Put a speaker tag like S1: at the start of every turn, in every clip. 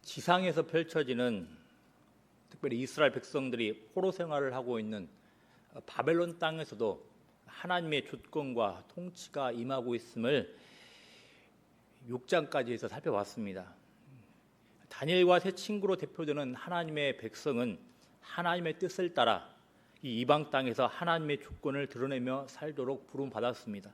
S1: 지상에서 펼쳐지는 특별히 이스라엘 백성들이 포로 생활을 하고 있는 바벨론 땅에서도 하나님의 주권과 통치가 임하고 있음을 6장까지 해서 살펴봤습니다. 다니엘과 세 친구로 대표되는 하나님의 백성은 하나님의 뜻을 따라 이 이방 땅에서 하나님의 주권을 드러내며 살도록 부름받았습니다.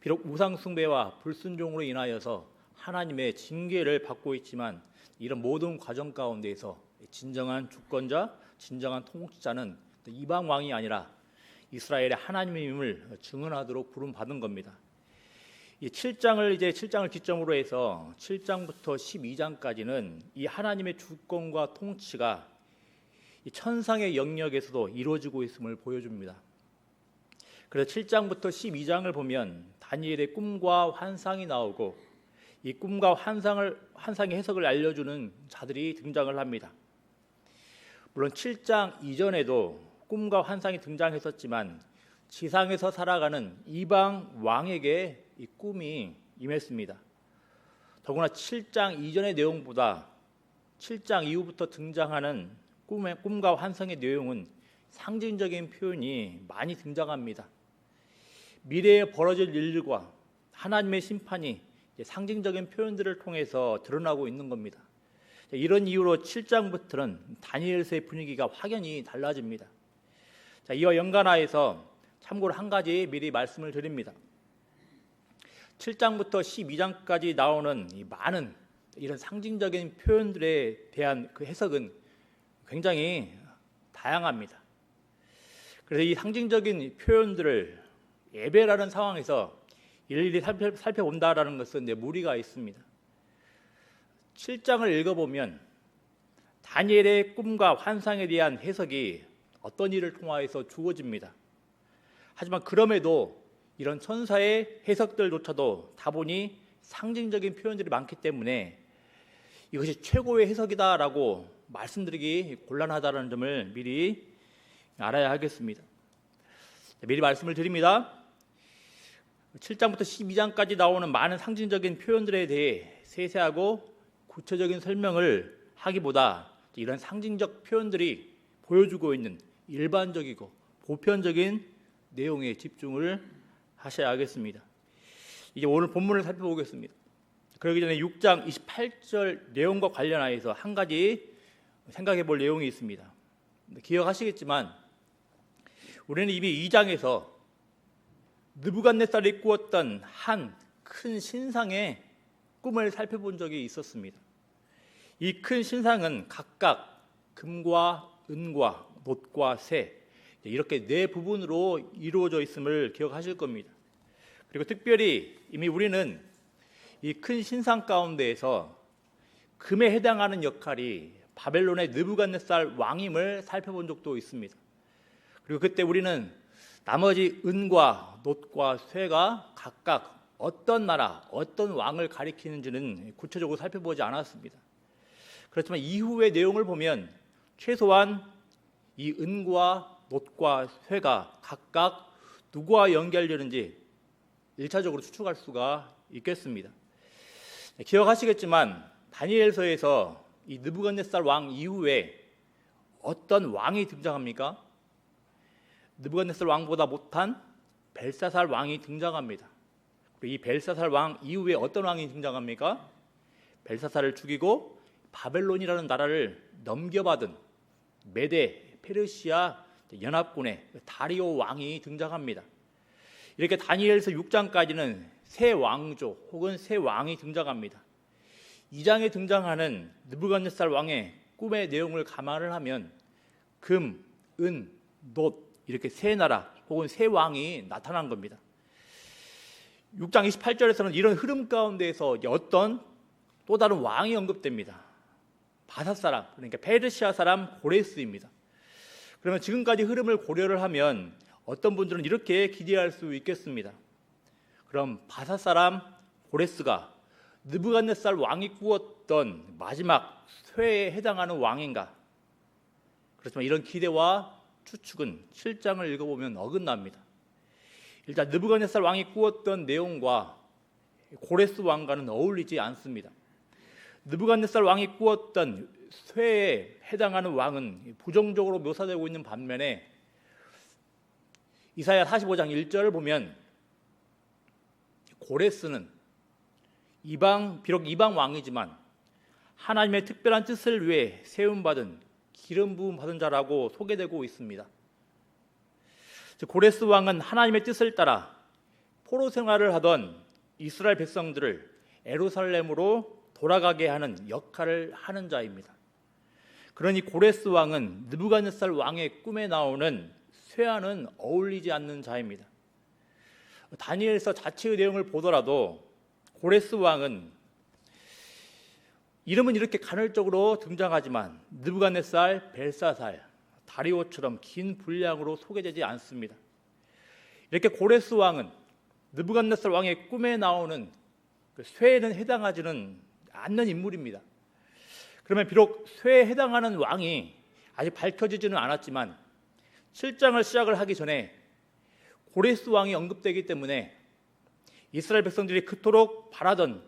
S1: 비록 우상 숭배와 불순종으로 인하여서 하나님의 징계를 받고 있지만 이런 모든 과정 가운데에서 진정한 주권자, 진정한 통치자는 이방 왕이 아니라 이스라엘의 하나님임을 증언하도록 부름받은 겁니다. 이 7장을 기점으로 해서 7장부터 12장까지는 이 하나님의 주권과 통치가 이 천상의 영역에서도 이루어지고 있음을 보여줍니다. 그래서 7장부터 12장을 보면 다니엘의 꿈과 환상이 나오고 이 꿈과 환상의 해석을 알려주는 자들이 등장을 합니다. 물론 7장 이전에도 꿈과 환상이 등장했었지만 지상에서 살아가는 이방 왕에게 이 꿈이 임했습니다. 더구나 7장 이전의 내용보다 7장 이후부터 등장하는 꿈과 환상의 내용은 상징적인 표현이 많이 등장합니다. 미래에 벌어질 일들과 하나님의 심판이 상징적인 표현들을 통해서 드러나고 있는 겁니다. 이런 이유로 7장부터는 다니엘서의 분위기가 확연히 달라집니다. 이와 연관하여서 참고로 한 가지 미리 말씀을 드립니다. 7장부터 12장까지 나오는 이 많은 이런 상징적인 표현들에 대한 그 해석은 굉장히 다양합니다. 그래서 이 상징적인 표현들을 예배라는 상황에서 일일이 살펴본다라는 것은 무리가 있습니다. 7장을 읽어보면 다니엘의 꿈과 환상에 대한 해석이 어떤 일을 통하여서 주어집니다. 하지만 그럼에도 이런 천사의 해석들조차도 다분히 상징적인 표현들이 많기 때문에 이것이 최고의 해석이다라고 말씀드리기 곤란하다는 점을 미리 알아야 하겠습니다. 미리 말씀을 드립니다. 7장부터 12장까지 나오는 많은 상징적인 표현들에 대해 세세하고 구체적인 설명을 하기보다 이런 상징적 표현들이 보여주고 있는 일반적이고 보편적인 내용에 집중을 하셔야 하겠습니다. 이제 오늘 본문을 살펴보겠습니다. 그러기 전에 6장 28절 내용과 관련하여서 한 가지 생각해 볼 내용이 있습니다. 기억하시겠지만 우리는 이미 2장에서 느부갓네살이 꾸었던 한 큰 신상의 꿈을 살펴본 적이 있었습니다. 이 큰 신상은 각각 금과 은과 놋과 쇠 이렇게 네 부분으로 이루어져 있음을 기억하실 겁니다. 그리고 특별히 이미 우리는 이 큰 신상 가운데에서 금에 해당하는 역할이 바벨론의 느부갓네살 왕임을 살펴본 적도 있습니다. 그리고 그때 우리는 나머지 은과 놋과 쇠가 각각 어떤 나라, 어떤 왕을 가리키는지는 구체적으로 살펴보지 않았습니다. 그렇지만 이후의 내용을 보면 최소한 이 은과 놋과 쇠가 각각 누구와 연결되는지 1차적으로 추측할 수가 있겠습니다. 기억하시겠지만 다니엘서에서 이 느부갓네살 왕 이후에 어떤 왕이 등장합니까? 느부갓네살 왕보다 못한 벨사살 왕이 등장합니다. 이 벨사살 왕 이후에 어떤 왕이 등장합니까? 벨사살을 죽이고 바벨론이라는 나라를 넘겨받은 메데 페르시아 연합군의 다리오 왕이 등장합니다. 이렇게 다니엘서 6장까지는 새 왕조 혹은 새 왕이 등장합니다. 2장에 등장하는 느부갓네살 왕의 꿈의 내용을 감안을 하면 금, 은, 놋 이렇게 세 나라 혹은 세 왕이 나타난 겁니다. 6장 28절에서는 이런 흐름 가운데에서 어떤 또 다른 왕이 언급됩니다. 바사 사람, 그러니까 페르시아 사람 고레스입니다. 그러면 지금까지 흐름을 고려를 하면 어떤 분들은 이렇게 기대할 수 있겠습니다. 그럼 바사 사람 고레스가 느부갓네살 왕이 꾸었던 마지막 쇠에 해당하는 왕인가? 그렇지만 이런 기대와 추측은 7장을 읽어보면 어긋납니다. 일단 느부갓네살 왕이 꾸었던 내용과 고레스 왕과는 어울리지 않습니다. 느부갓네살 왕이 꾸었던 쇠에 해당하는 왕은 부정적으로 묘사되고 있는 반면에 이사야 45장 1절을 보면 고레스는 비록 이방 왕이지만 하나님의 특별한 뜻을 위해 세움받은 기름 부음 받은 자라고 소개되고 있습니다. 고레스 왕은 하나님의 뜻을 따라 포로 생활을 하던 이스라엘 백성들을 예루살렘으로 돌아가게 하는 역할을 하는 자입니다. 그러니 고레스 왕은 느부갓네살 왕의 꿈에 나오는 쇠와는 어울리지 않는 자입니다. 다니엘서 자체의 내용을 보더라도 고레스 왕은 이름은 이렇게 간헐적으로 등장하지만 느부갓네살, 벨사살, 다리오처럼 긴 분량으로 소개되지 않습니다. 이렇게 고레스 왕은 느부갓네살 왕의 꿈에 나오는 그 쇠에는 해당하지는 않는 인물입니다. 그러면 비록 쇠에 해당하는 왕이 아직 밝혀지지는 않았지만 7장을 시작을 하기 전에 고레스 왕이 언급되기 때문에 이스라엘 백성들이 그토록 바라던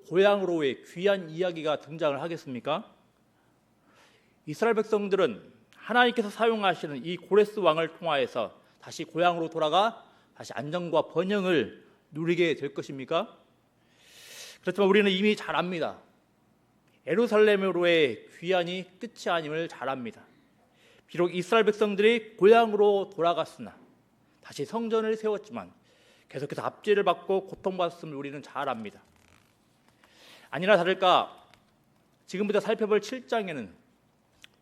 S1: 고향으로의 귀한 이야기가 등장을 하겠습니까? 이스라엘 백성들은 하나님께서 사용하시는 이 고레스 왕을 통하여서 다시 고향으로 돌아가 다시 안정과 번영을 누리게 될 것입니까? 그렇지만 우리는 이미 잘 압니다. 예루살렘으로의 귀환이 끝이 아님을 잘 압니다. 비록 이스라엘 백성들이 고향으로 돌아갔으나 다시 성전을 세웠지만 계속해서 압제를 받고 고통받았음을 우리는 잘 압니다. 아니나 다를까 지금부터 살펴볼 7장에는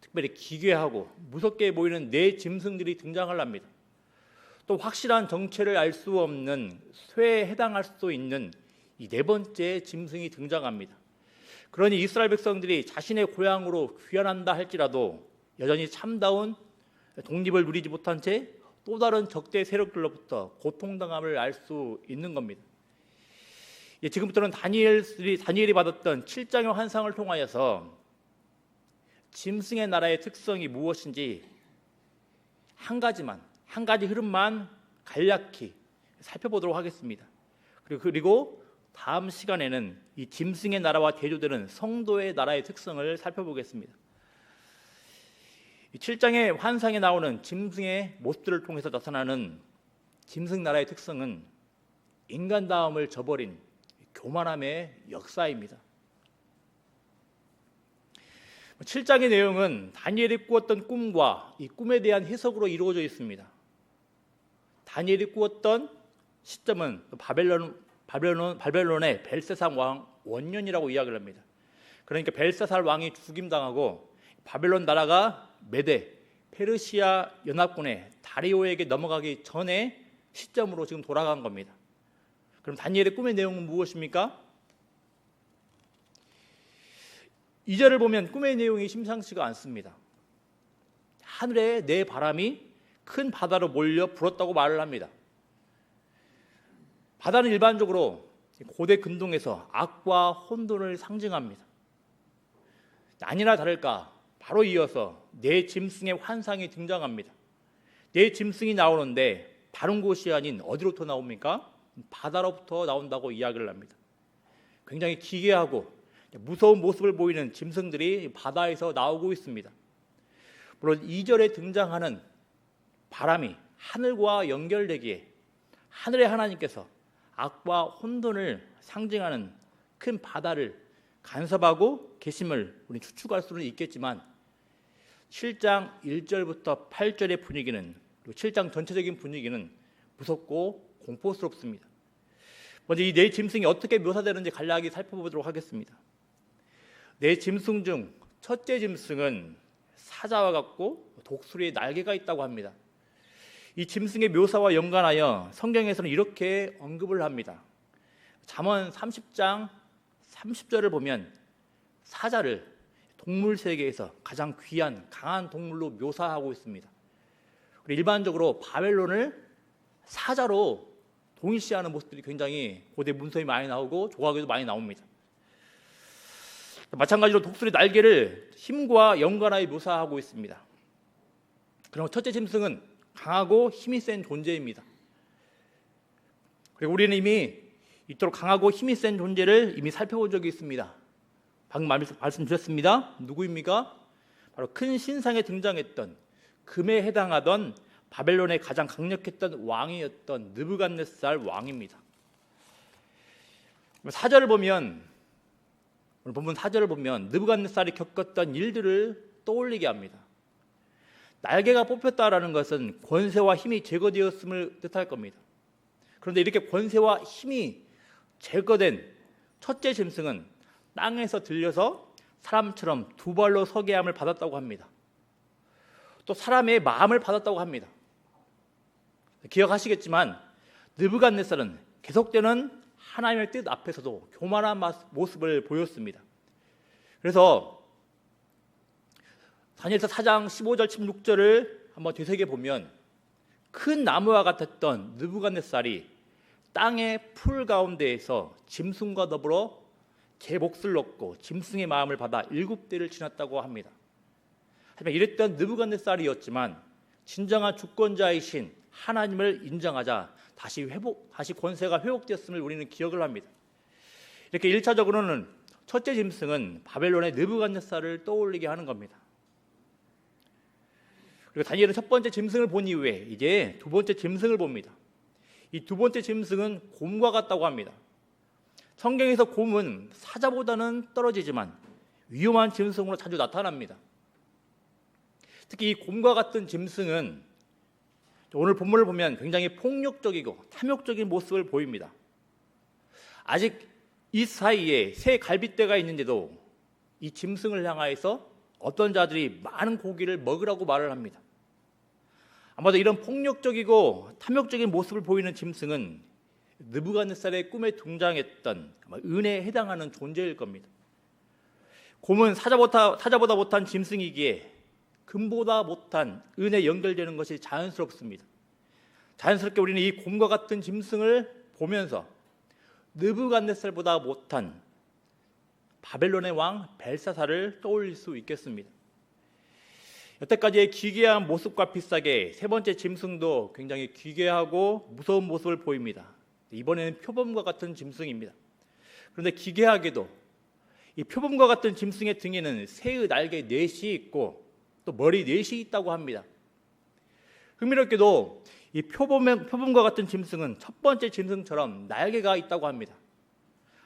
S1: 특별히 기괴하고 무섭게 보이는 네 짐승들이 등장을 합니다. 또 확실한 정체를 알 수 없는 쇠에 해당할 수도 있는 이 네 번째 짐승이 등장합니다. 그러니 이스라엘 백성들이 자신의 고향으로 귀환한다 할지라도 여전히 참다운 독립을 누리지 못한 채 또 다른 적대 세력들로부터 고통당함을 알 수 있는 겁니다. 지금부터는 다니엘이 받았던 7장의 환상을 통하여서 짐승의 나라의 특성이 무엇인지 한 가지 흐름만 간략히 살펴보도록 하겠습니다. 그리고 다음 시간에는 이 짐승의 나라와 대조되는 성도의 나라의 특성을 살펴보겠습니다. 7장의 환상에 나오는 짐승의 모습들을 통해서 나타나는 짐승 나라의 특성은 인간다움을 저버린 교만함의 역사입니다. 7장의 내용은 다니엘이 꾸었던 꿈과 이 꿈에 대한 해석으로 이루어져 있습니다. 다니엘이 꾸었던 시점은 바벨론의 벨사살 왕 원년이라고 이야기를 합니다. 그러니까 벨사살 왕이 죽임당하고 바벨론 나라가 메데, 페르시아 연합군의 다리오에게 넘어가기 전에 시점으로 지금 돌아간 겁니다. 그럼 다니엘의 꿈의 내용은 무엇입니까? 2절을 보면 꿈의 내용이 심상치가 않습니다. 하늘에 내 바람이 큰 바다로 몰려 불었다고 말을 합니다. 바다는 일반적으로 고대 근동에서 악과 혼돈을 상징합니다. 아니나 다를까 바로 이어서 네 짐승의 환상이 등장합니다. 네 짐승이 나오는데 다른 곳이 아닌 어디로부터 나옵니까? 바다로부터 나온다고 이야기를 합니다. 굉장히 기괴하고 무서운 모습을 보이는 짐승들이 바다에서 나오고 있습니다. 물론 2절에 등장하는 바람이 하늘과 연결되기에 하늘의 하나님께서 악과 혼돈을 상징하는 큰 바다를 간섭하고 계심을 우리 추측할 수는 있겠지만 7장 1절부터 8절의 분위기는 그리고 7장 전체적인 분위기는 무섭고 공포스럽습니다. 먼저 이 네 짐승이 어떻게 묘사되는지 간략히 살펴보도록 하겠습니다. 네 짐승 중 첫째 짐승은 사자와 같고 독수리의 날개가 있다고 합니다. 이 짐승의 묘사와 연관하여 성경에서는 이렇게 언급을 합니다. 잠언 30장 30절을 보면 사자를 동물 세계에서 가장 귀한 강한 동물로 묘사하고 있습니다. 그리고 일반적으로 바벨론을 사자로 동일시하는 모습들이 굉장히 고대 문서에 많이 나오고 조각에도 많이 나옵니다. 마찬가지로 독수리 날개를 힘과 연관하여 묘사하고 있습니다. 그럼 첫째 짐승은 강하고 힘이 센 존재입니다. 그리고 우리는 이미 이토록 강하고 힘이 센 존재를 이미 살펴본 적이 있습니다. 방금 말씀 주셨습니다. 누구입니까? 바로 큰 신상에 등장했던 금에 해당하던 바벨론의 가장 강력했던 왕이었던 느부갓네살 왕입니다. 사절을 보면, 오늘 본문 4절을 보면 느부갓네살이 겪었던 일들을 떠올리게 합니다. 날개가 뽑혔다라는 것은 권세와 힘이 제거되었음을 뜻할 겁니다. 그런데 이렇게 권세와 힘이 제거된 첫째 짐승은 땅에서 들려서 사람처럼 두 발로 서게 함을 받았다고 합니다. 또 사람의 마음을 받았다고 합니다. 기억하시겠지만 느부갓네살은 계속되는 하나님의 뜻 앞에서도 교만한 모습을 보였습니다. 그래서 다니엘서 4장 15절 16절을 한번 되새겨 보면 큰 나무와 같았던 느부갓네살이 땅의 풀 가운데에서 짐승과 더불어 제 몫을 얻고 짐승의 마음을 받아 7대를 지났다고 합니다. 하지만 이랬던 느부갓네살이었지만 진정한 주권자이신 하나님을 인정하자 다시 권세가 회복되었음을 우리는 기억을 합니다. 이렇게 1차적으로는 첫째 짐승은 바벨론의 느부갓네살을 떠올리게 하는 겁니다. 그리고 다니엘은 첫 번째 짐승을 본 이후에 이제 두 번째 짐승을 봅니다. 이 두 번째 짐승은 곰과 같다고 합니다. 성경에서 곰은 사자보다는 떨어지지만 위험한 짐승으로 자주 나타납니다. 특히 이 곰과 같은 짐승은 오늘 본문을 보면 굉장히 폭력적이고 탐욕적인 모습을 보입니다. 아직 이 사이에 새 갈빗대가 있는데도 이 짐승을 향하여서 어떤 자들이 많은 고기를 먹으라고 말을 합니다. 아마도 이런 폭력적이고 탐욕적인 모습을 보이는 짐승은 느부갓네살의 꿈에 등장했던 은혜에 해당하는 존재일 겁니다. 곰은 사자보다 못한 짐승이기에 금보다 못한 은혜에 연결되는 것이 자연스럽습니다. 자연스럽게 우리는 이 곰과 같은 짐승을 보면서 느부갓네살보다 못한 바벨론의 왕 벨사살을 떠올릴 수 있겠습니다. 여태까지의 기괴한 모습과 비슷하게 세 번째 짐승도 굉장히 기괴하고 무서운 모습을 보입니다. 이번에는 표범과 같은 짐승입니다. 그런데 기괴하게도 이 표범과 같은 짐승의 등에는 새의 날개 넷이 있고 또 머리 넷이 있다고 합니다. 흥미롭게도 이 표범과 같은 짐승은 첫 번째 짐승처럼 날개가 있다고 합니다.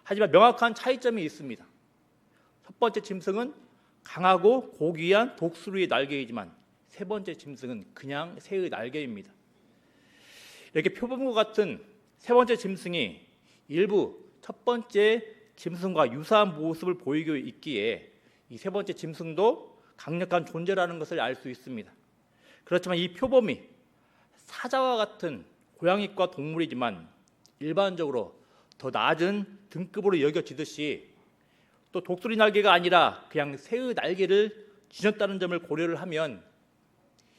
S1: 하지만 명확한 차이점이 있습니다. 첫 번째 짐승은 강하고 고귀한 독수리의 날개이지만 세 번째 짐승은 그냥 새의 날개입니다. 이렇게 표범과 같은 세 번째 짐승이 일부 첫 번째 짐승과 유사한 모습을 보이고 있기에 이 세 번째 짐승도 강력한 존재라는 것을 알 수 있습니다. 그렇지만 이 표범이 사자와 같은 고양이과 동물이지만 일반적으로 더 낮은 등급으로 여겨지듯이 또 독수리 날개가 아니라 그냥 새의 날개를 지녔다는 점을 고려를 하면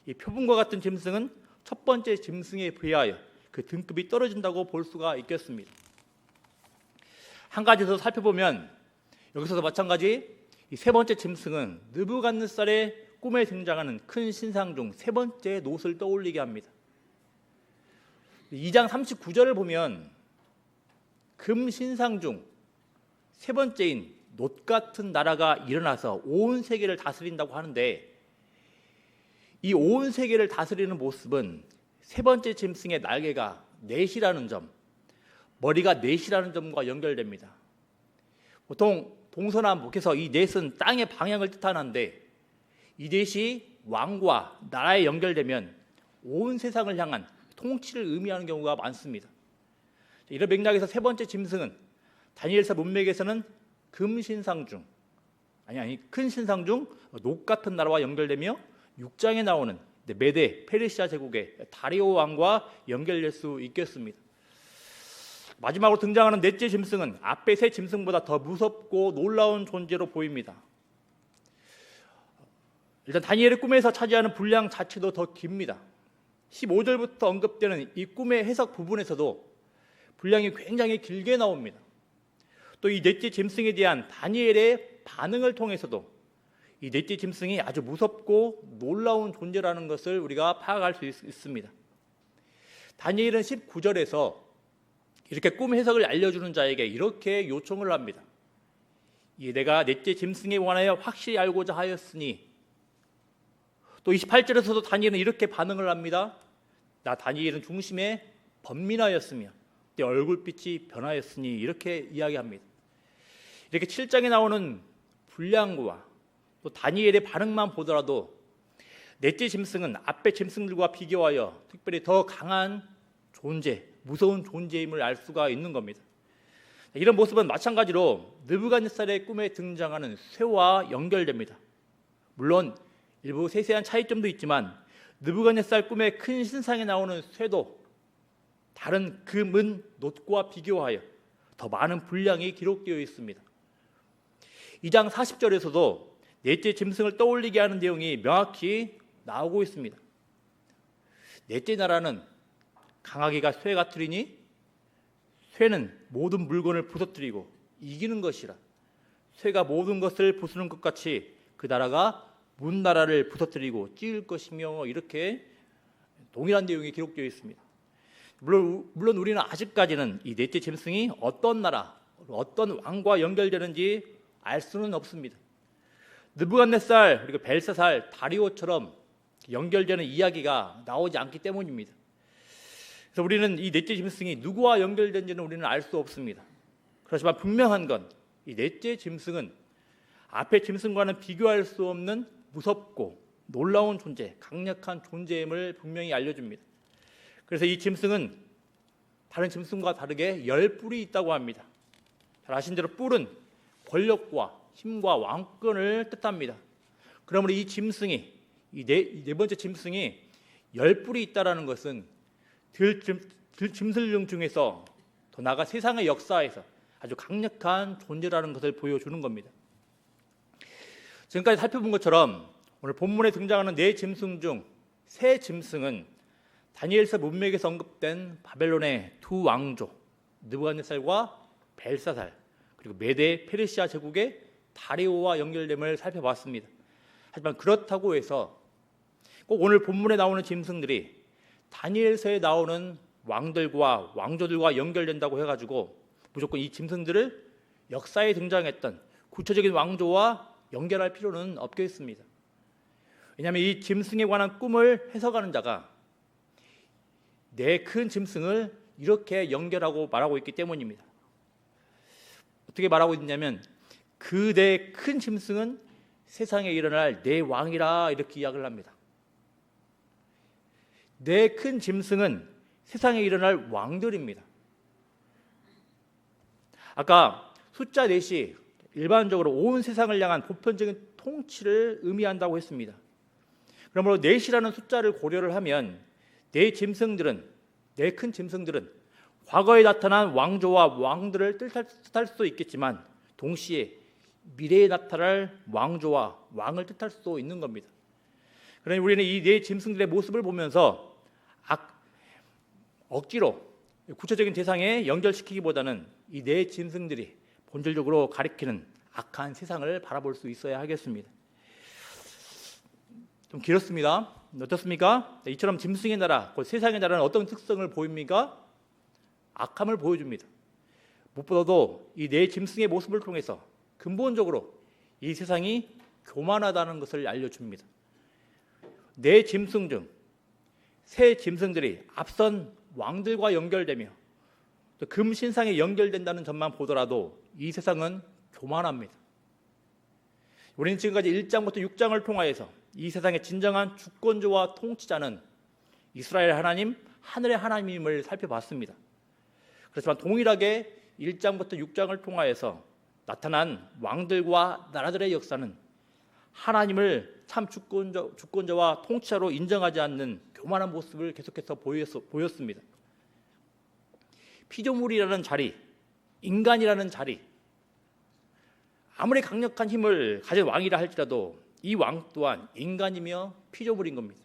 S1: 이 표범과 같은 짐승은 첫 번째 짐승에 비하여 그 등급이 떨어진다고 볼 수가 있겠습니다. 한 가지 더 살펴보면 여기서도 마찬가지 이 세 번째 짐승은 느부갓네살의 꿈에 등장하는 큰 신상 중 세 번째 놋을 떠올리게 합니다. 2장 39절을 보면 금 신상 중 세 번째인 놋 같은 나라가 일어나서 온 세계를 다스린다고 하는데 이 온 세계를 다스리는 모습은 세 번째 짐승의 날개가 넷이라는 점, 머리가 넷이라는 점과 연결됩니다. 보통 동서남북해서 이 넷은 땅의 방향을 뜻하는데 이 넷이 왕과 나라에 연결되면 온 세상을 향한 통치를 의미하는 경우가 많습니다. 이런 맥락에서 세 번째 짐승은 다니엘서 문맥에서는 금 신상 중 큰 신상 중 놋 같은 나라와 연결되며 6장에 나오는 메데 페르시아 제국의 다리오 왕과 연결될 수 있겠습니다. 마지막으로 등장하는 넷째 짐승은 앞의 세 짐승보다 더 무섭고 놀라운 존재로 보입니다. 일단 다니엘의 꿈에서 차지하는 분량 자체도 더 깁니다. 15절부터 언급되는 이 꿈의 해석 부분에서도 분량이 굉장히 길게 나옵니다. 또 이 넷째 짐승에 대한 다니엘의 반응을 통해서도 이 넷째 짐승이 아주 무섭고 놀라운 존재라는 것을 우리가 파악할 수 있습니다. 다니엘은 19절에서 이렇게 꿈 해석을 알려주는 자에게 이렇게 요청을 합니다. 내가 넷째 짐승에 관하여 확실히 알고자 하였으니, 또 28절에서도 다니엘은 이렇게 반응을 합니다. 나 다니엘은 중심에 번민하였으며 내 얼굴빛이 변하였으니, 이렇게 이야기합니다. 이렇게 7장에 나오는 분량과 또 다니엘의 반응만 보더라도 넷째 짐승은 앞의 짐승들과 비교하여 특별히 더 강한 존재, 무서운 존재임을 알 수가 있는 겁니다. 이런 모습은 마찬가지로 느부갓네살의 꿈에 등장하는 쇠와 연결됩니다. 물론 일부 세세한 차이점도 있지만 느부갓네살 꿈의 큰 신상에 나오는 쇠도 다른 금은 놋과 비교하여 더 많은 분량이 기록되어 있습니다. 2장 40절에서도 넷째 짐승을 떠올리게 하는 내용이 명확히 나오고 있습니다. 넷째 나라는 강하기가 쇠 같으리니 쇠는 모든 물건을 부서뜨리고 이기는 것이라. 쇠가 모든 것을 부수는 것 같이 그 나라가 문 나라를 부서뜨리고 찢을 것이며, 이렇게 동일한 내용이 기록되어 있습니다. 물론 우리는 아직까지는 이 넷째 짐승이 어떤 나라, 어떤 왕과 연결되는지 알 수는 없습니다. 느부갓네살 그리고 벨사살, 다리오처럼 연결되는 이야기가 나오지 않기 때문입니다. 그래서 우리는 이 넷째 짐승이 누구와 연결된지는 우리는 알 수 없습니다. 그렇지만 분명한 건 이 넷째 짐승은 앞의 짐승과는 비교할 수 없는 무섭고 놀라운 존재, 강력한 존재임을 분명히 알려줍니다. 그래서 이 짐승은 다른 짐승과 다르게 10뿔이 있다고 합니다. 잘 아신 대로 뿔은 권력과 힘과 왕권을 뜻합니다. 그러므로 이 짐승이, 이 네 번째 짐승이 10뿔이 있다는 것은 짐승 중에서 더 나아가 세상의 역사에서 아주 강력한 존재라는 것을 보여주는 겁니다. 지금까지 살펴본 것처럼 오늘 본문에 등장하는 네 짐승 중 세 짐승은 다니엘서 문맥에서 언급된 바벨론의 두 왕조 느부갓네살과 벨사살, 그리고 메데 페르시아 제국의 다리오와 연결됨을 살펴봤습니다. 하지만 그렇다고 해서 꼭 오늘 본문에 나오는 짐승들이 다니엘서에 나오는 왕들과 왕조들과 연결된다고 해가지고 무조건 이 짐승들을 역사에 등장했던 구체적인 왕조와 연결할 필요는 없겠습니다. 왜냐하면 이 짐승에 관한 꿈을 해석하는 자가 네 큰 짐승을 이렇게 연결하고 말하고 있기 때문입니다. 어떻게 말하고 있냐면 그 네 큰 짐승은 세상에 일어날 네 왕이라, 이렇게 이야기를 합니다. 네 큰 짐승은 세상에 일어날 왕들입니다. 아까 숫자 4이 일반적으로 온 세상을 향한 보편적인 통치를 의미한다고 했습니다. 그러므로 4이라는 숫자를 고려를 하면 네 큰 짐승들은 과거에 나타난 왕조와 왕들을 뜻할 수도 있겠지만 동시에 미래에 나타날 왕조와 왕을 뜻할 수도 있는 겁니다. 그러니 우리는 이 네 짐승들의 모습을 보면서 억지로 구체적인 대상에 연결시키기보다는 이 네 짐승들이 본질적으로 가리키는 악한 세상을 바라볼 수 있어야 하겠습니다. 좀 길었습니다. 어떻습니까? 이처럼 짐승의 나라, 곧 세상의 나라는 어떤 특성을 보입니까? 악함을 보여줍니다. 무엇보다도 이 네 짐승의 모습을 통해서 근본적으로 이 세상이 교만하다는 것을 알려줍니다. 네 짐승 중 세 짐승들이 앞선 왕들과 연결되며 또 금신상에 연결된다는 점만 보더라도 이 세상은 교만합니다. 우리는 지금까지 1장부터 6장을 통하여서 이 세상의 진정한 주권자와 통치자는 이스라엘 하나님, 하늘의 하나님임을 살펴봤습니다. 그렇지만 동일하게 1장부터 6장을 통하여서 나타난 왕들과 나라들의 역사는 하나님을 참 주권자와 통치자로 인정하지 않는 교만한 모습을 계속해서 보였습니다. 피조물이라는 자리, 인간이라는 자리, 아무리 강력한 힘을 가진 왕이라 할지라도 이 왕 또한 인간이며 피조물인 겁니다.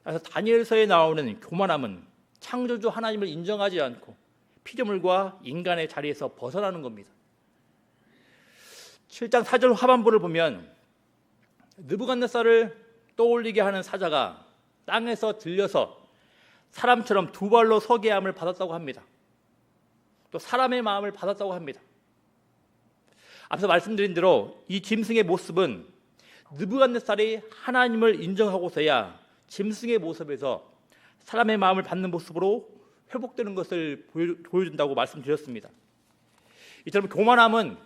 S1: 그래서 다니엘서에 나오는 교만함은 창조주 하나님을 인정하지 않고 피조물과 인간의 자리에서 벗어나는 겁니다. 7장 4절 하반부를 보면 느부갓네살을 떠올리게 하는 사자가 땅에서 들려서 사람처럼 두 발로 서게 함을 받았다고 합니다. 또 사람의 마음을 받았다고 합니다. 앞서 말씀드린 대로 이 짐승의 모습은 느부갓네살이 하나님을 인정하고서야 짐승의 모습에서 사람의 마음을 받는 모습으로 회복되는 것을 보여준다고 말씀드렸습니다. 이처럼 교만함은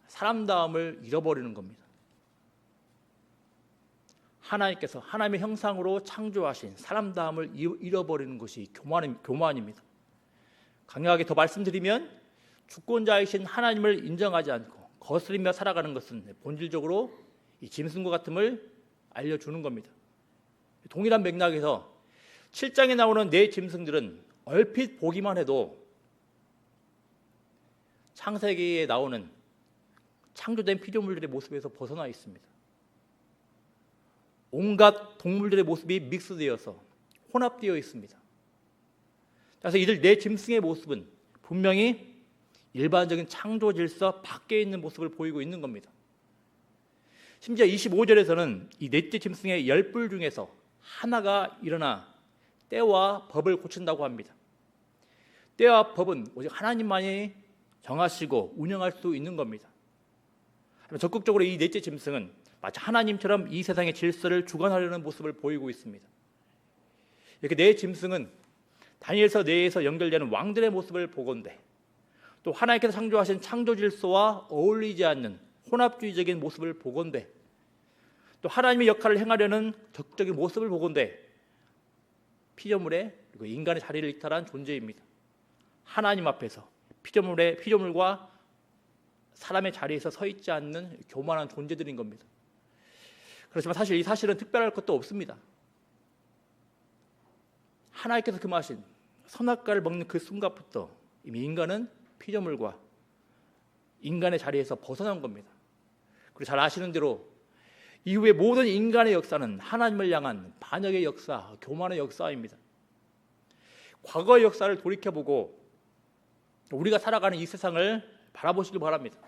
S1: 사람다움을 잃어버리는 겁니다. 하나님께서 하나님의 형상으로 창조하신 사람다움을 잃어버리는 것이 교만입니다. 강력하게 더 말씀드리면 주권자이신 하나님을 인정하지 않고 거스리며 살아가는 것은 본질적으로 이 짐승과 같음을 알려주는 겁니다. 동일한 맥락에서 7장에 나오는 네 짐승들은 얼핏 보기만 해도 창세기에 나오는 창조된 피조물들의 모습에서 벗어나 있습니다. 온갖 동물들의 모습이 믹스되어서 혼합되어 있습니다. 그래서 이들 네 짐승의 모습은 분명히 일반적인 창조 질서 밖에 있는 모습을 보이고 있는 겁니다. 심지어 25절에서는 이 넷째 짐승의 10뿔 중에서 하나가 일어나 때와 법을 고친다고 합니다. 때와 법은 오직 하나님만이 정하시고 운영할 수 있는 겁니다. 적극적으로 이 넷째 짐승은 마치 하나님처럼 이 세상의 질서를 주관하려는 모습을 보이고 있습니다. 이렇게 네 짐승은 다니엘서 내에서 연결되는 왕들의 모습을 보건대 또 하나님께서 창조하신 창조 질서와 어울리지 않는 혼합주의적인 모습을 보건대 또 하나님의 역할을 행하려는 적극적인 모습을 보건대 피조물의 그리고 인간의 자리를 이탈한 존재입니다. 하나님 앞에서 피조물과 사람의 자리에서 서 있지 않는 교만한 존재들인 겁니다. 그렇지만 사실 이 사실은 특별할 것도 없습니다. 하나님께서 금하신 선악과를 먹는 그 순간부터 이미 인간은 피조물과 인간의 자리에서 벗어난 겁니다. 그리고 잘 아시는 대로 이후의 모든 인간의 역사는 하나님을 향한 반역의 역사, 교만의 역사입니다. 과거의 역사를 돌이켜보고 우리가 살아가는 이 세상을 바라보시길 바랍니다.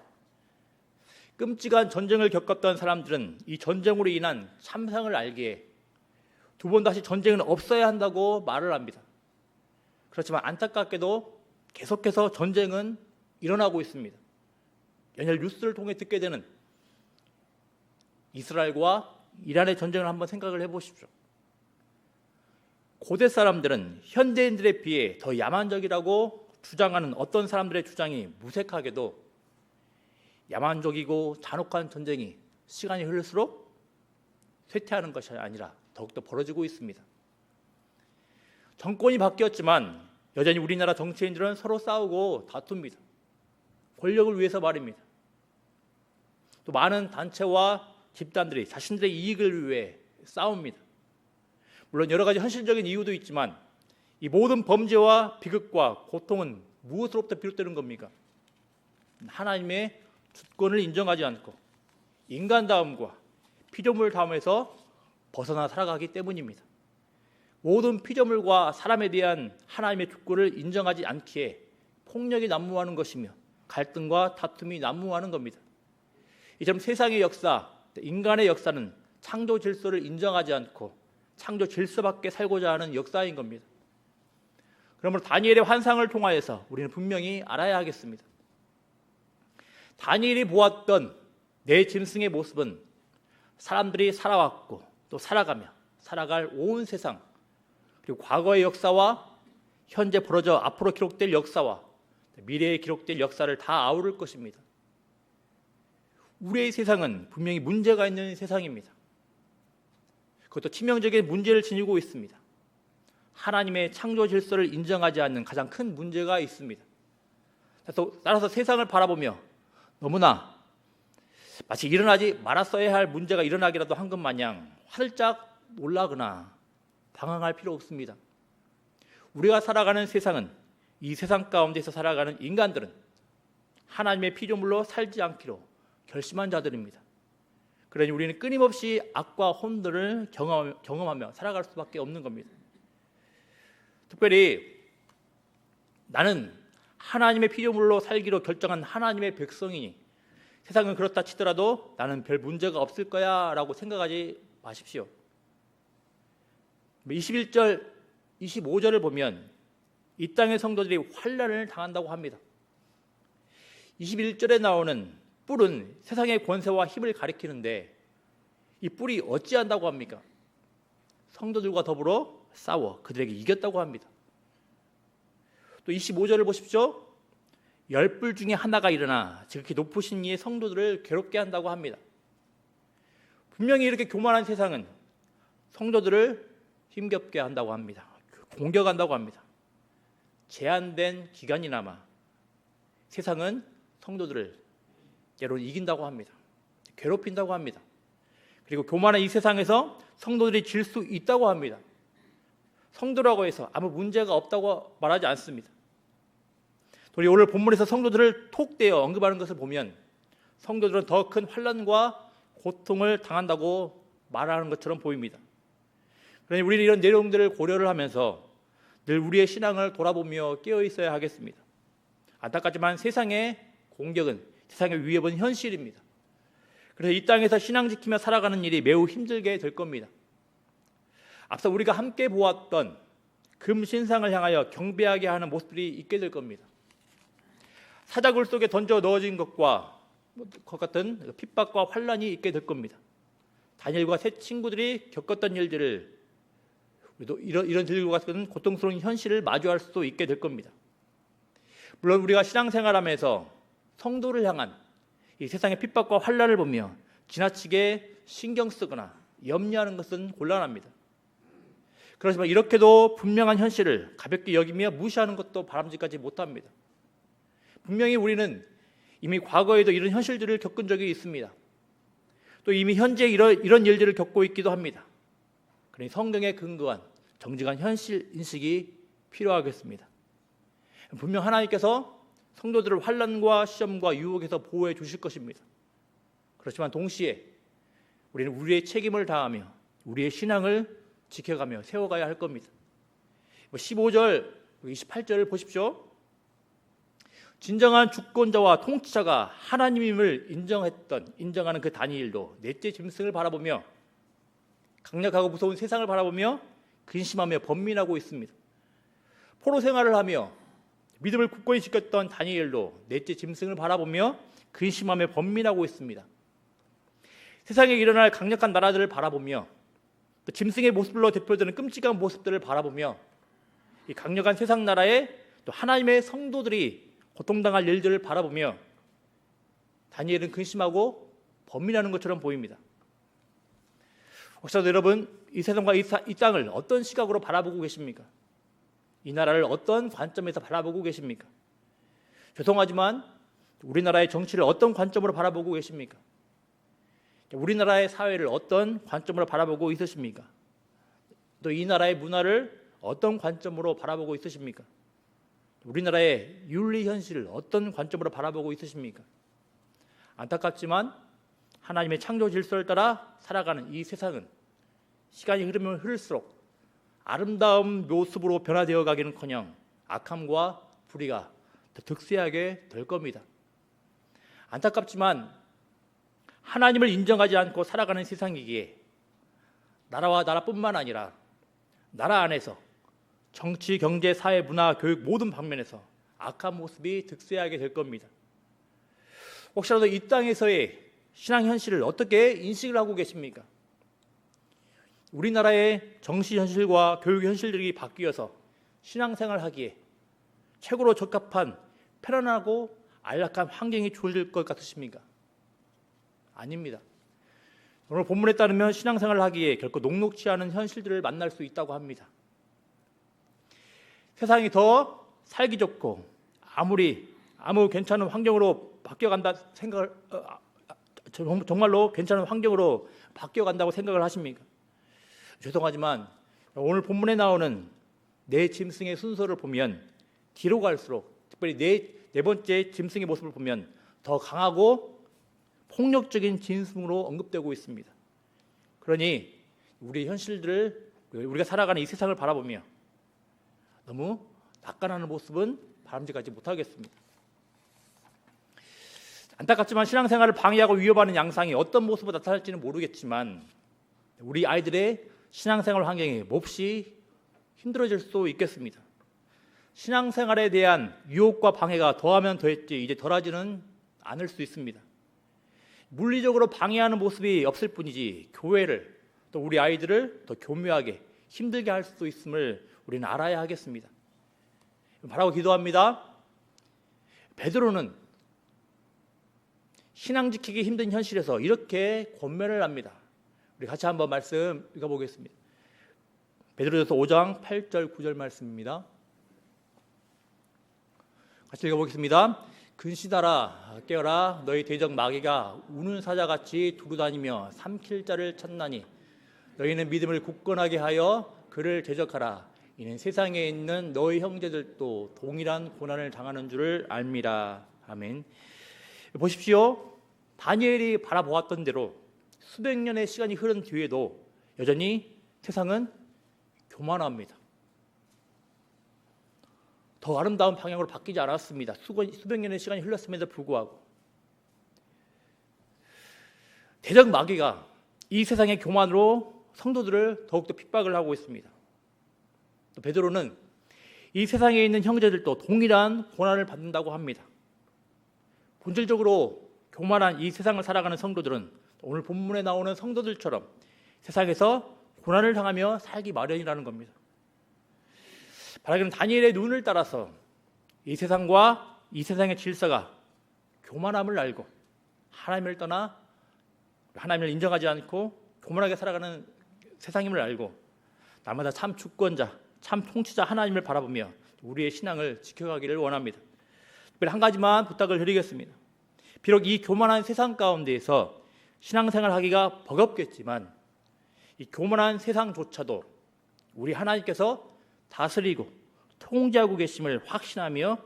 S1: 끔찍한 전쟁을 겪었던 사람들은 이 전쟁으로 인한 참상을 알기에 두 번 다시 전쟁은 없어야 한다고 말을 합니다. 그렇지만 안타깝게도 계속해서 전쟁은 일어나고 있습니다. 연일 뉴스를 통해 듣게 되는 이스라엘과 이란의 전쟁을 한번 생각을 해보십시오. 고대 사람들은 현대인들에 비해 더 야만적이라고 주장하는 어떤 사람들의 주장이 무색하게도 야만적이고 잔혹한 전쟁이 시간이 흐를수록 쇠퇴하는 것이 아니라 더욱더 벌어지고 있습니다. 정권이 바뀌었지만 여전히 우리나라 정치인들은 서로 싸우고 다툽니다. 권력을 위해서 말입니다. 또 많은 단체와 집단들이 자신들의 이익을 위해 싸웁니다. 물론 여러 가지 현실적인 이유도 있지만 이 모든 범죄와 비극과 고통은 무엇으로부터 비롯되는 겁니까? 하나님의 주권을 인정하지 않고 인간다움과 피조물다움에서 벗어나 살아가기 때문입니다. 모든 피조물과 사람에 대한 하나님의 주권을 인정하지 않기에 폭력이 난무하는 것이며 갈등과 다툼이 난무하는 겁니다. 이처럼 세상의 역사, 인간의 역사는 창조 질서를 인정하지 않고 창조 질서 밖에 살고자 하는 역사인 겁니다. 그러므로 다니엘의 환상을 통하여서 우리는 분명히 알아야 하겠습니다. 다니엘이 보았던 네 짐승의 모습은 사람들이 살아왔고 또 살아가며 살아갈 온 세상 그리고 과거의 역사와 현재 벌어져 앞으로 기록될 역사와 미래에 기록될 역사를 다 아우를 것입니다. 우리의 세상은 분명히 문제가 있는 세상입니다. 그것도 치명적인 문제를 지니고 있습니다. 하나님의 창조 질서를 인정하지 않는 가장 큰 문제가 있습니다. 따라서 세상을 바라보며 너무나 마치 일어나지 말았어야 할 문제가 일어나기라도 한 것 마냥 활짝 놀라거나 방황할 필요 없습니다. 우리가 살아가는 세상은 이 세상 가운데서 살아가는 인간들은 하나님의 피조물로 살지 않기로 결심한 자들입니다. 그러니 우리는 끊임없이 악과 혼돈을 경험하며 살아갈 수밖에 없는 겁니다. 특별히 나는 하나님의 피조물로 살기로 결정한 하나님의 백성이니 세상은 그렇다 치더라도 나는 별 문제가 없을 거야 라고 생각하지 마십시오. 21절, 25절을 보면 이 땅의 성도들이 환난을 당한다고 합니다. 21절에 나오는 뿔은 세상의 권세와 힘을 가리키는데 이 뿔이 어찌한다고 합니까? 성도들과 더불어 싸워 그들에게 이겼다고 합니다. 또 25절을 보십시오. 10뿔 중에 하나가 일어나 지극히 높으신 이의 성도들을 괴롭게 한다고 합니다. 분명히 이렇게 교만한 세상은 성도들을 힘겹게 한다고 합니다. 공격한다고 합니다. 제한된 기간이나마 세상은 성도들을 때로는 이긴다고 합니다. 괴롭힌다고 합니다. 그리고 교만한 이 세상에서 성도들이 질 수 있다고 합니다. 성도라고 해서 아무 문제가 없다고 말하지 않습니다. 우리 오늘 본문에서 성도들을 톡대어 언급하는 것을 보면 성도들은 더 큰 환난과 고통을 당한다고 말하는 것처럼 보입니다. 그러니 우리는 이런 내용들을 고려를 하면서 늘 우리의 신앙을 돌아보며 깨어 있어야 하겠습니다. 안타깝지만 세상의 공격은, 세상의 위협은 현실입니다. 그래서 이 땅에서 신앙 지키며 살아가는 일이 매우 힘들게 될 겁니다. 앞서 우리가 함께 보았던 금신상을 향하여 경배하게 하는 모습들이 있게 될 겁니다. 사자굴 속에 던져 넣어진 것과 같은 핍박과 환난이 있게 될 겁니다. 다니엘과 세 친구들이 겪었던 일들을 우리도 이런 들과 같은 고통스러운 현실을 마주할 수도 있게 될 겁니다. 물론 우리가 신앙생활하면서 성도를 향한 이 세상의 핍박과 환난을 보며 지나치게 신경 쓰거나 염려하는 것은 곤란합니다. 그렇지만 이렇게도 분명한 현실을 가볍게 여기며 무시하는 것도 바람직하지 못합니다. 분명히 우리는 이미 과거에도 이런 현실들을 겪은 적이 있습니다. 또 이미 현재 이런 일들을 겪고 있기도 합니다. 그러니 성경에 근거한 정직한 현실 인식이 필요하겠습니다. 분명 하나님께서 성도들을 환난과 시험과 유혹에서 보호해 주실 것입니다. 그렇지만 동시에 우리는 우리의 책임을 다하며 우리의 신앙을 지켜가며 세워가야 할 겁니다. 15절, 28절을 보십시오. 진정한 주권자와 통치자가 하나님임을 인정하는 그 다니엘도 넷째 짐승을 바라보며 강력하고 무서운 세상을 바라보며 근심하며 번민하고 있습니다. 포로 생활을 하며 믿음을 굳건히 지켰던 다니엘도 넷째 짐승을 바라보며 근심하며 번민하고 있습니다. 세상에 일어날 강력한 나라들을 바라보며 또 짐승의 모습으로 대표되는 끔찍한 모습들을 바라보며 이 강력한 세상 나라에 또 하나님의 성도들이 고통당할 일들을 바라보며 다니엘은 근심하고 번민하는 것처럼 보입니다. 혹시라도 여러분 이 세상과 이 땅을 어떤 시각으로 바라보고 계십니까? 이 나라를 어떤 관점에서 바라보고 계십니까? 죄송하지만 우리나라의 정치를 어떤 관점으로 바라보고 계십니까? 우리나라의 사회를 어떤 관점으로 바라보고 있으십니까? 또 이 나라의 문화를 어떤 관점으로 바라보고 있으십니까? 우리나라의 윤리 현실을 어떤 관점으로 바라보고 있으십니까? 안타깝지만 하나님의 창조 질서를 따라 살아가는 이 세상은 시간이 흐르면 흐를수록 아름다운 모습으로 변화되어 가기는커녕 악함과 불의가 더 득세하게 될 겁니다. 안타깝지만 하나님을 인정하지 않고 살아가는 세상이기에 나라와 나라뿐만 아니라 나라 안에서 정치, 경제, 사회, 문화, 교육 모든 방면에서 악한 모습이 득세하게 될 겁니다. 혹시라도 이 땅에서의 신앙 현실을 어떻게 인식을 하고 계십니까? 우리나라의 정치 현실과 교육 현실들이 바뀌어서 신앙생활 하기에 최고로 적합한 편안하고 안락한 환경이 주어질 것 같으십니까? 아닙니다. 오늘 본문에 따르면 신앙생활을 하기에 결코 녹록지 않은 현실들을 만날 수 있다고 합니다. 세상이 더 살기 좋고 아무 괜찮은 환경으로 바뀌어간다 생각을 정말로 괜찮은 환경으로 바뀌어간다고 생각을 하십니까? 죄송하지만 오늘 본문에 나오는 네 짐승의 순서를 보면 뒤로 갈수록 특별히 네 번째 짐승의 모습을 보면 더 강하고 폭력적인 짐승으로 언급되고 있습니다. 그러니 우리 현실들을 우리가 살아가는 이 세상을 바라보며 너무 낙관하는 모습은 바람직하지 못하겠습니다. 안타깝지만 신앙생활을 방해하고 위협하는 양상이 어떤 모습으로 나타날지는 모르겠지만 우리 아이들의 신앙생활 환경이 몹시 힘들어질 수도 있겠습니다. 신앙생활에 대한 유혹과 방해가 더하면 더했지 이제 덜하지는 않을 수 있습니다. 물리적으로 방해하는 모습이 없을 뿐이지 교회를 또 우리 아이들을 더 교묘하게 힘들게 할 수도 있음을 우리는 알아야 하겠습니다. 바라고 기도합니다. 베드로는 신앙 지키기 힘든 현실에서 이렇게 권면을 합니다. 우리 같이 한번 말씀 읽어보겠습니다. 베드로전서 5장 8절 9절 말씀입니다. 같이 읽어보겠습니다. 근신하라 깨어라 너희 대적 마귀가 우는 사자같이 두루다니며 삼킬 자를 찾나니 너희는 믿음을 굳건하게 하여 그를 대적하라. 이는 세상에 있는 너희 형제들도 동일한 고난을 당하는 줄을 알미라. 아멘. 보십시오. 다니엘이 바라보았던 대로 수백 년의 시간이 흐른 뒤에도 여전히 세상은 교만합니다. 더 아름다운 방향으로 바뀌지 않았습니다. 수백 년의 시간이 흘렀음에도 불구하고 대적 마귀가 이 세상의 교만으로 성도들을 더욱더 핍박을 하고 있습니다. 또 베드로는 이 세상에 있는 형제들도 동일한 고난을 받는다고 합니다. 본질적으로 교만한 이 세상을 살아가는 성도들은 오늘 본문에 나오는 성도들처럼 세상에서 고난을 당하며 살기 마련이라는 겁니다. 바라기는 다니엘의 눈을 따라서 이 세상과 이 세상의 질서가 교만함을 알고 하나님을 떠나 하나님을 인정하지 않고 교만하게 살아가는 세상임을 알고 날마다 참 주권자, 참 통치자 하나님을 바라보며 우리의 신앙을 지켜가기를 원합니다. 특별히 한 가지만 부탁을 드리겠습니다. 비록 이 교만한 세상 가운데에서 신앙생활 하기가 버겁겠지만 이 교만한 세상조차도 우리 하나님께서 다스리고 통제하고 계심을 확신하며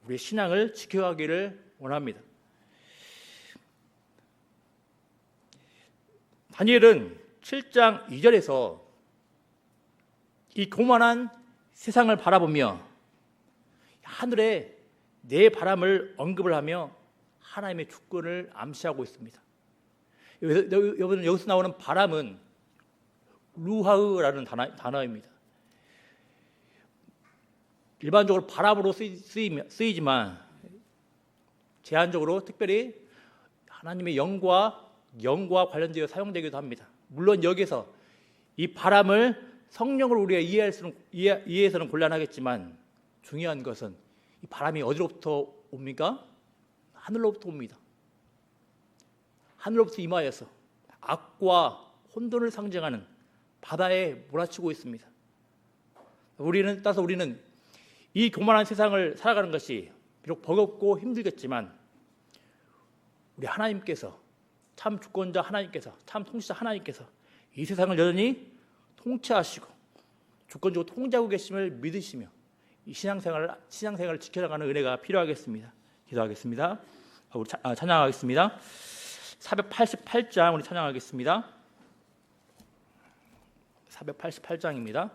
S1: 우리의 신앙을 지켜가기를 원합니다. 다니엘은 7장 2절에서 이 교만한 세상을 바라보며 하늘에 내 바람을 언급을 하며 하나님의 주권을 암시하고 있습니다. 여기서 나오는 바람은 루하흐라는 단어입니다. 일반적으로 바람으로 쓰이지만 제한적으로 특별히 하나님의 영과 관련되어 사용되기도 합니다. 물론 여기서 이 바람을 성령으로 우리가 이해해서는 곤란하겠지만 중요한 것은 이 바람이 어디로부터 옵니까? 하늘로부터 옵니다. 하늘로부터 임하여서 악과 혼돈을 상징하는 바다에 몰아치고 있습니다. 우리는 이 교만한 세상을 살아가는 것이 비록 버겁고 힘들겠지만 우리 하나님께서 참 주권자 하나님께서 참 통치자 하나님께서 이 세상을 여전히 통치하시고 주권적으로 통제하고 계심을 믿으시며 이 신앙생활을 지켜나가는 은혜가 필요하겠습니다. 기도하겠습니다. 우리 찬양하겠습니다. 488장 우리 찬양하겠습니다. 488장입니다.